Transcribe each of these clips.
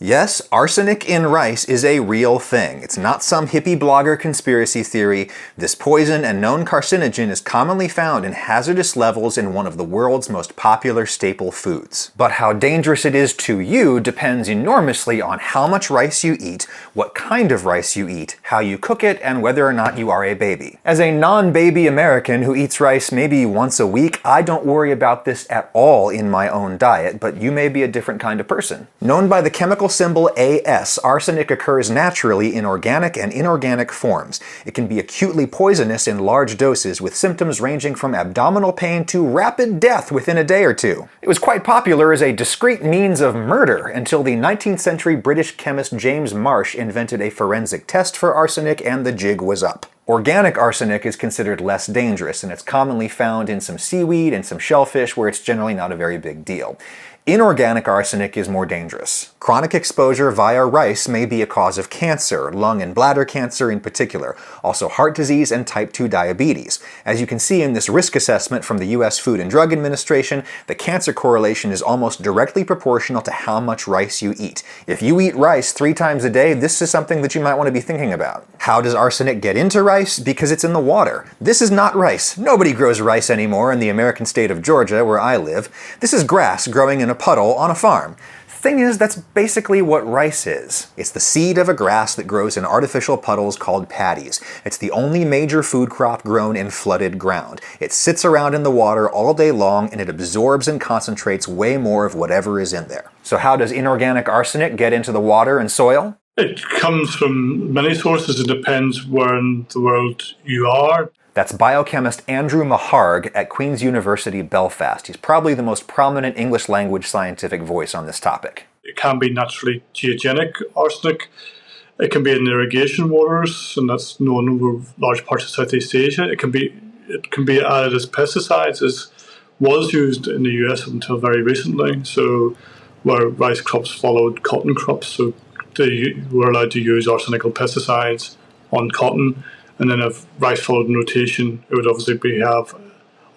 Yes, arsenic in rice is a real thing. It's not some hippie blogger conspiracy theory. This poison and known carcinogen is commonly found in hazardous levels in one of the world's most popular staple foods. But how dangerous it is to you depends enormously on how much rice you eat, what kind of rice you eat, how you cook it, and whether or not you are a baby. As a non-baby American who eats rice maybe once a week, I don't worry about this at all in my own diet, but you may be a different kind of person. Known by the chemical symbol As, arsenic occurs naturally in organic and inorganic forms. It can be acutely poisonous in large doses, with symptoms ranging from abdominal pain to rapid death within a day or two. It was quite popular as a discreet means of murder until the 19th century British chemist James Marsh invented a forensic test for arsenic, and the jig was up. Organic arsenic is considered less dangerous, and it's commonly found in some seaweed and some shellfish where it's generally not a very big deal. Inorganic arsenic is more dangerous. Chronic exposure via rice may be a cause of cancer, lung and bladder cancer in particular, also heart disease and type 2 diabetes. As you can see in this risk assessment from the US Food and Drug Administration, the cancer correlation is almost directly proportional to how much rice you eat. If you eat rice 3 times a day, this is something that you might want to be thinking about. How does arsenic get into rice? Because it's in the water. This is not rice. Nobody grows rice anymore in the American state of Georgia, where I live. This is grass growing in a puddle on a farm. Thing is, that's basically what rice is. It's the seed of a grass that grows in artificial puddles called paddies. It's the only major food crop grown in flooded ground. It sits around in the water all day long, and it absorbs and concentrates way more of whatever is in there. So how does inorganic arsenic get into the water and soil? It comes from many sources. It depends where in the world you are. That's biochemist Andrew Maharg at Queen's University, Belfast. He's probably the most prominent English language scientific voice on this topic. It can be naturally geogenic arsenic. It can be in irrigation waters, and that's known over large parts of Southeast Asia. It can be added as pesticides, as was used in the US until very recently. So where rice crops followed cotton crops, so they were allowed to use arsenical pesticides on cotton. And then if rice followed in rotation, it would obviously have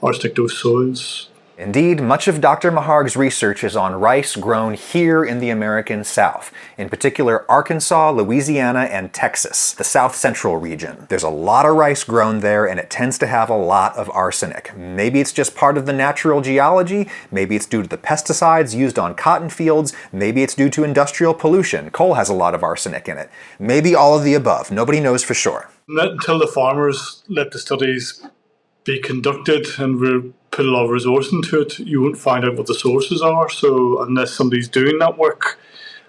arsenic-dosed soils. Indeed, much of Dr. Maharg's research is on rice grown here in the American South, in particular Arkansas, Louisiana, and Texas, the South Central region. There's a lot of rice grown there, and it tends to have a lot of arsenic. Maybe it's just part of the natural geology, maybe it's due to the pesticides used on cotton fields, maybe it's due to industrial pollution. Coal has a lot of arsenic in it. Maybe all of the above. Nobody knows for sure. Not until the farmers let the studies be conducted and we put a lot of resource into it, you won't find out what the sources are. So unless somebody's doing that work,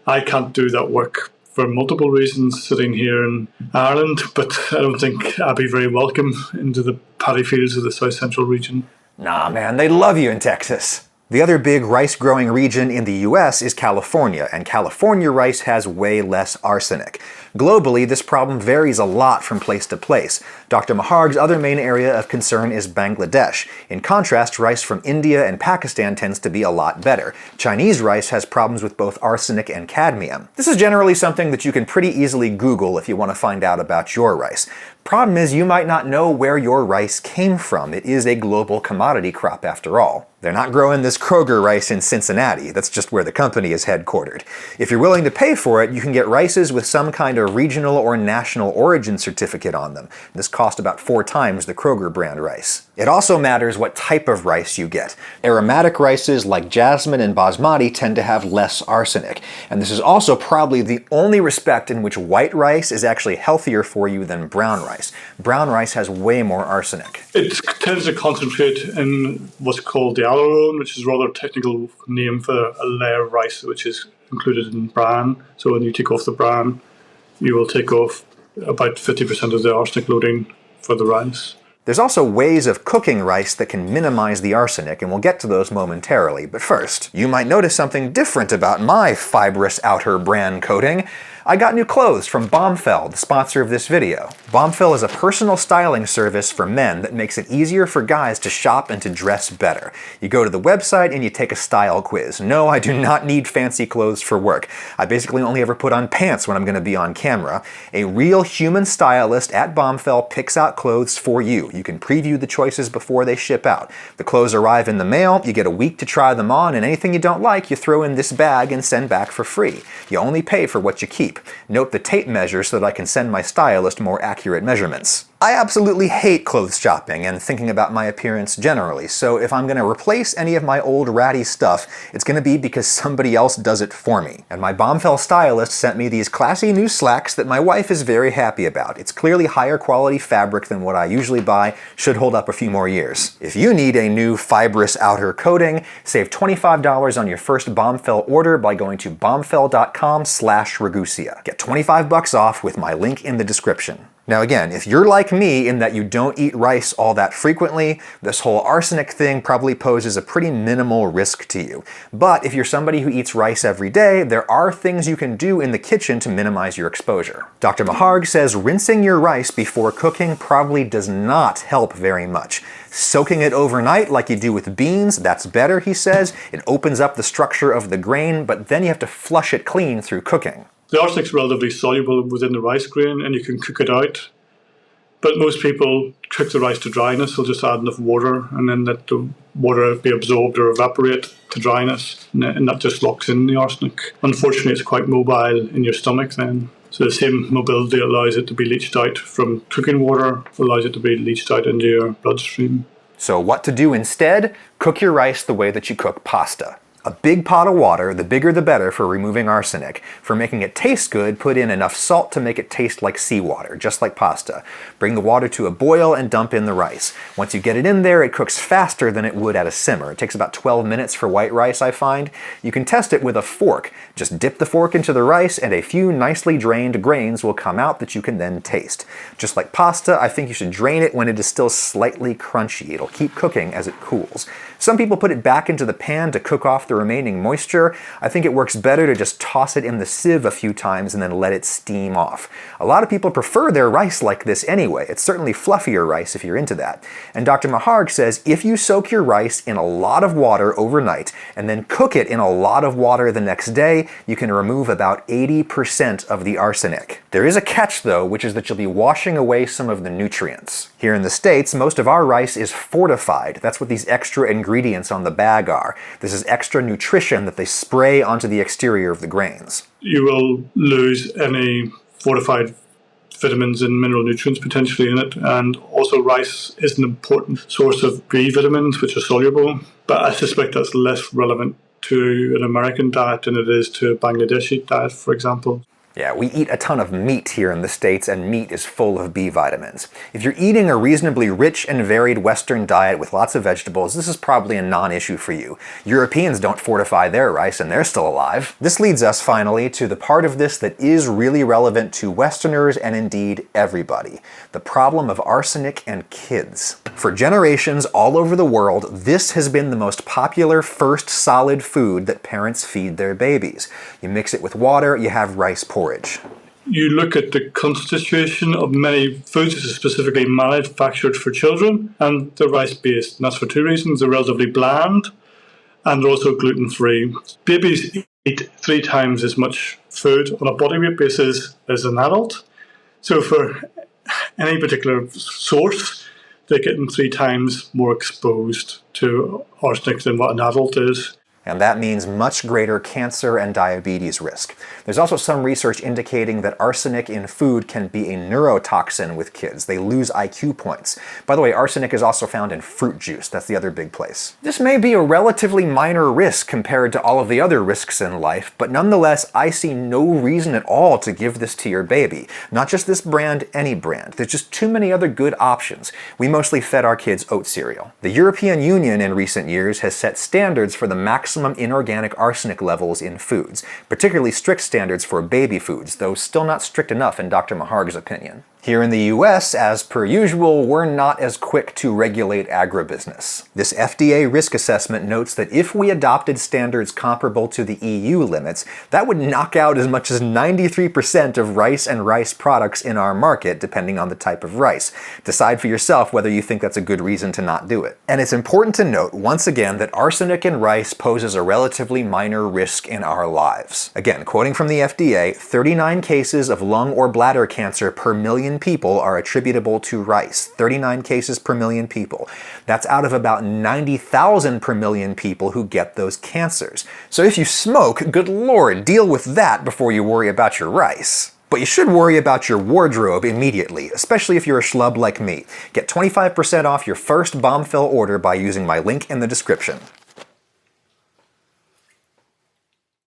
I can't do that work for multiple reasons sitting here in Ireland, but I don't think I'd be very welcome into the paddy fields of the South Central region. Nah, man, they love you in Texas. The other big rice-growing region in the US is California, and California rice has way less arsenic. Globally, this problem varies a lot from place to place. Dr. Maharg's other main area of concern is Bangladesh. In contrast, rice from India and Pakistan tends to be a lot better. Chinese rice has problems with both arsenic and cadmium. This is generally something that you can pretty easily Google if you want to find out about your rice. Problem is, you might not know where your rice came from. It is a global commodity crop after all. They're not growing this Kroger rice in Cincinnati. That's just where the company is headquartered. If you're willing to pay for it, you can get rices with some kind of regional or national origin certificate on them. This costs about 4 times the Kroger brand rice. It also matters what type of rice you get. Aromatic rices like jasmine and basmati tend to have less arsenic. And this is also probably the only respect in which white rice is actually healthier for you than brown rice. Brown rice has way more arsenic. It tends to concentrate in what's called the aileron, which is a rather technical name for a layer of rice which is included in bran. So when you take off the bran, you will take off about 50% of the arsenic loading for the rice. There's also ways of cooking rice that can minimize the arsenic, and we'll get to those momentarily. But first, you might notice something different about my fibrous outer bran coating. I got new clothes from Bombfell, the sponsor of this video. Bombfell is a personal styling service for men that makes it easier for guys to shop and to dress better. You go to the website and you take a style quiz. No, I do not need fancy clothes for work. I basically only ever put on pants when I'm going to be on camera. A real human stylist at Bombfell picks out clothes for you. You can preview the choices before they ship out. The clothes arrive in the mail, you get a week to try them on, and anything you don't like, you throw in this bag and send back for free. You only pay for what you keep. Note the tape measure so that I can send my stylist more accurate measurements. I absolutely hate clothes shopping and thinking about my appearance generally, so if I'm going to replace any of my old ratty stuff, it's going to be because somebody else does it for me. And my Bombfell stylist sent me these classy new slacks that my wife is very happy about. It's clearly higher quality fabric than what I usually buy, should hold up a few more years. If you need a new fibrous outer coating, save $25 on your first Bombfell order by going to bombfell.com/Ragusea. Get $25 off with my link in the description. Now again, if you're like me in that you don't eat rice all that frequently, this whole arsenic thing probably poses a pretty minimal risk to you. But if you're somebody who eats rice every day, there are things you can do in the kitchen to minimize your exposure. Dr. Maharg says rinsing your rice before cooking probably does not help very much. Soaking it overnight like you do with beans, that's better, he says. It opens up the structure of the grain, but then you have to flush it clean through cooking. The arsenic's relatively soluble within the rice grain and you can cook it out. But most people cook the rice to dryness. They'll just add enough water and then let the water be absorbed or evaporate to dryness. And that just locks in the arsenic. Unfortunately, it's quite mobile in your stomach then. So the same mobility allows it to be leached out from cooking water, allows it to be leached out into your bloodstream. So what to do instead? Cook your rice the way that you cook pasta. A big pot of water, the bigger the better for removing arsenic. For making it taste good, put in enough salt to make it taste like seawater, just like pasta. Bring the water to a boil and dump in the rice. Once you get it in there, it cooks faster than it would at a simmer. It takes about 12 minutes for white rice, I find. You can test it with a fork. Just dip the fork into the rice and a few nicely drained grains will come out that you can then taste. Just like pasta, I think you should drain it when it is still slightly crunchy. It'll keep cooking as it cools. Some people put it back into the pan to cook off the remaining moisture. I think it works better to just toss it in the sieve a few times and then let it steam off. A lot of people prefer their rice like this anyway. It's certainly fluffier rice if you're into that. And Dr. Maharg says if you soak your rice in a lot of water overnight and then cook it in a lot of water the next day, you can remove about 80% of the arsenic. There is a catch though, which is that you'll be washing away some of the nutrients. Here in the States, most of our rice is fortified. That's what these extra ingredients on the bag are. This is extra nutrition that they spray onto the exterior of the grains. You will lose any fortified vitamins and mineral nutrients potentially in it, and also rice is an important source of B vitamins which are soluble, but I suspect that's less relevant to an American diet than it is to a Bangladeshi diet, for example. Yeah, we eat a ton of meat here in the States, and meat is full of B vitamins. If you're eating a reasonably rich and varied Western diet with lots of vegetables, this is probably a non-issue for you. Europeans don't fortify their rice and they're still alive. This leads us, finally, to the part of this that is really relevant to Westerners and indeed everybody. The problem of arsenic and kids. For generations all over the world, this has been the most popular first solid food that parents feed their babies. You mix it with water, you have rice porridge. You look at the constitution of many foods, this is specifically manufactured for children, and they're rice-based. And that's for two reasons. They're relatively bland, and they're also gluten-free. Babies eat 3 times as much food on a body weight basis as an adult. So for any particular source, they're getting 3 times more exposed to arsenic than what an adult is. And that means much greater cancer and diabetes risk. There's also some research indicating that arsenic in food can be a neurotoxin with kids. They lose IQ points. By the way, arsenic is also found in fruit juice. That's the other big place. This may be a relatively minor risk compared to all of the other risks in life, but nonetheless, I see no reason at all to give this to your baby. Not just this brand, any brand. There's just too many other good options. We mostly fed our kids oat cereal. The European Union in recent years has set standards for the maximum inorganic arsenic levels in foods, particularly strict standards for baby foods, though still not strict enough in Dr. Maharg's opinion. Here in the US, as per usual, we're not as quick to regulate agribusiness. This FDA risk assessment notes that if we adopted standards comparable to the EU limits, that would knock out as much as 93% of rice and rice products in our market, depending on the type of rice. Decide for yourself whether you think that's a good reason to not do it. And it's important to note, once again, that arsenic in rice poses a relatively minor risk in our lives. Again, quoting from the FDA, 39 cases of lung or bladder cancer per million people are attributable to rice. 39 cases per million people. That's out of about 90,000 per million people who get those cancers. So if you smoke, good lord, deal with that before you worry about your rice. But you should worry about your wardrobe immediately, especially if you're a schlub like me. Get 25% off your first Bombfell order by using my link in the description.